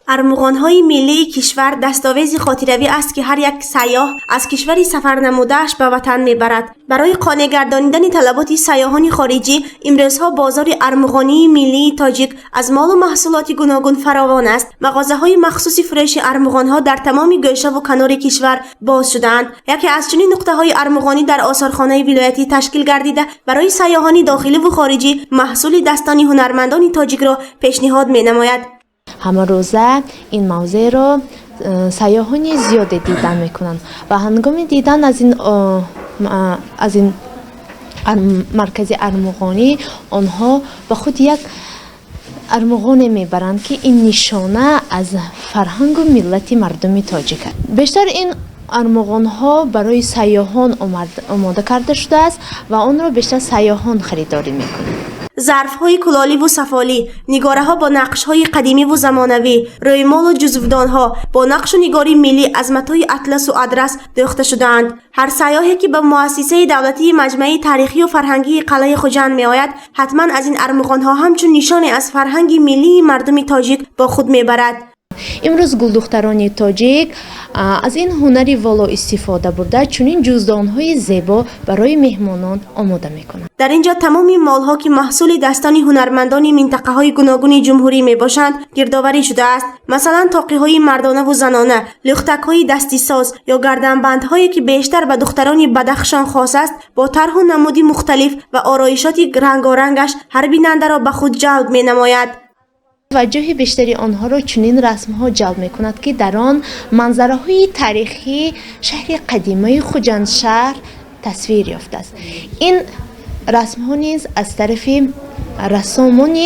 ارمغان‌های ملی کشور دستاویز خاطروی است که هر یک سیاح از کشوری سفر نموده‌اش به وطن میبرد. برای قانع گردانیدن طلبات سیاحان خارجی، امروزها بازار ارمغانی ملی تاجیک از مال و محصولات گوناگون فراوان است. مغازه‌های مخصوص فروش ارمغان‌ها در تمام گوشه و کنار کشور باز شده‌اند. یکی از چنین نقطه‌های ارمغانی در آثارخانه ولایتی تشکیل گردیده برای سیاحان داخلی و خارجی محصول دستانی هنرمندان تاجیک را پیشنهاد می‌نماید. همه روزه این موضوع رو سیاحان زیاد دیدن میکنن و هنگام دیدن از این مرکز ارمغانی آنها به خود یک ارمغان میبرند که این نشانه از فرهنگ و ملت مردم تاجیک است. بیشتر این ارمغان ها برای سیاحان آماده کرده شده است و آن را بیشتر سیاحان خریداری میکنند. ظرف‌های کلالی و سفالی، نگاره‌ها با نقش‌های قدیمی و زمانوی، رویمال و جزودان‌ها با نقش و نگاری ملی از متای اطلس و ادرس دوخته شده‌اند. هر سیاحی که به مؤسسه دولتی مجمع تاریخی و فرهنگی قلعه خوجند می‌آید، حتما از این ارمغان‌ها همچون نشانی از فرهنگ ملی مردم تاجیک با خود می‌برد. امروز گلدختران تاجیک از این هنری والا استفاده برده چنین جزدان‌های زیبا برای مهمانان آماده می‌کنند. در اینجا تمامی مال‌ها که محصول دستانی هنرمندان منطقه‌های گوناگون جمهوری میباشند گردآوری شده است. مثلا طاقی‌های مردانه و زنانه، لختک‌های دستی ساز یا گردنبندهایی که بیشتر به دختران بدخشان خاص است با طرح و نمودی مختلف و آرایشات رنگارنگش هر بیننده را به خود جلب می‌نماید. توجه بیشتری آنها را چنین رسم‌ها جلب می‌کند که در آن منظره‌های تاریخی شهر قدیمی خوجندشهر تصویر یافته است. این رسم‌ها نیز از طرف رسامان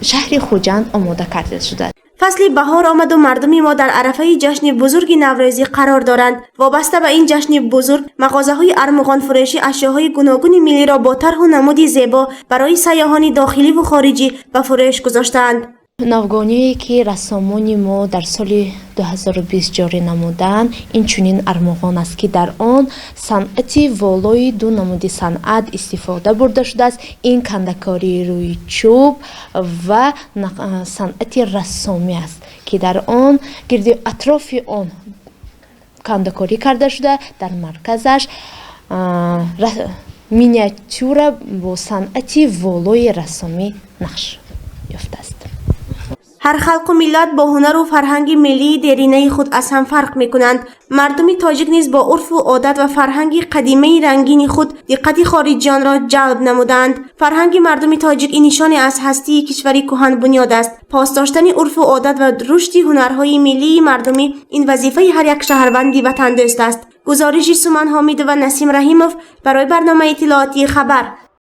شهر خوجند آماده کرده شده است. فصل بهار آمد و مردم ما در عرفه جشن بزرگ نوروزی قرار دارند. وابسته به این جشن بزرگ، مغازه‌های ارمغان فروشی اشیاءهای گوناگون ملی را با طرح و نمودی زیبا برای سیاحان داخلی و خارجی به فروش گذاشتند. نوگانی‌ای که رسامان ما در سال 2020 جاری نمودند این چنین ارمغان است که در آن صنعت والای دو نمود صنعت استفاده برده شده است. این کندکاری روی چوب و صنعت رسامی است که در آن گرد اطراف آن کندکاری کرده شده. در مرکزش مینیاتور با صنعت والای رسامی نقش یافته است. هر خلق و ملت با هنر و فرهنگ ملی دیرینه خود از هم فرق می کنند. مردم تاجیک نیز با عرف و عادت و فرهنگ قدیمی رنگین خود دقت خارجیان را جلب نمودند. فرهنگ مردم تاجیک این نشانی از هستی کشوری کهن بنیاد است. پاس داشتن عرف و عادت و رشد هنرهای ملی مردمی این وظیفه هر یک شهروندی وطن دوست است. گزارش سومن حامد و نسیم رحیموف برای برنامه اطلاعاتی خبر.